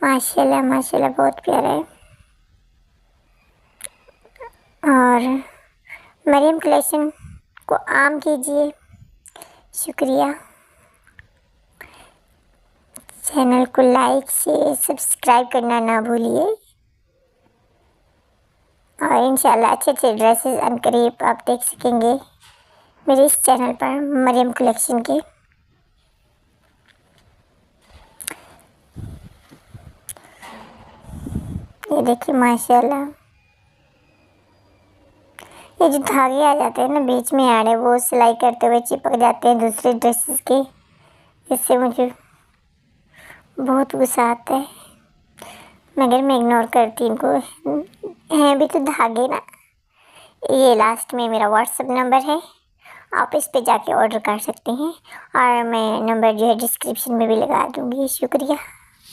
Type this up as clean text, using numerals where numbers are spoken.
माशाल्लाह माशाल्लाह बहुत प्यारा है। और मरियम कलेक्शन को आम कीजिए। शुक्रिया। चैनल को लाइक शेयर सब्सक्राइब करना ना भूलिए। और इंशाल्लाह अच्छे अच्छे ड्रेसेस अनकरीब आप देख सकेंगे मेरे इस चैनल पर मरियम कलेक्शन के। ये देखिए माशाल्लाह, ये जो धागे आ जाते हैं ना बीच में आड़े, वो सिलाई करते हुए चिपक जाते हैं दूसरे ड्रेसेस के। इससे मुझे बहुत गुस्सा आता है, मगर मैं इग्नोर करती हूँ इनको। हैं भी तो धागे ना। ये लास्ट में मेरा व्हाट्सएप नंबर है, आप इस पे जाके ऑर्डर कर सकते हैं। और मैं नंबर जो है डिस्क्रिप्शन में भी लगा दूँगी। शुक्रिया।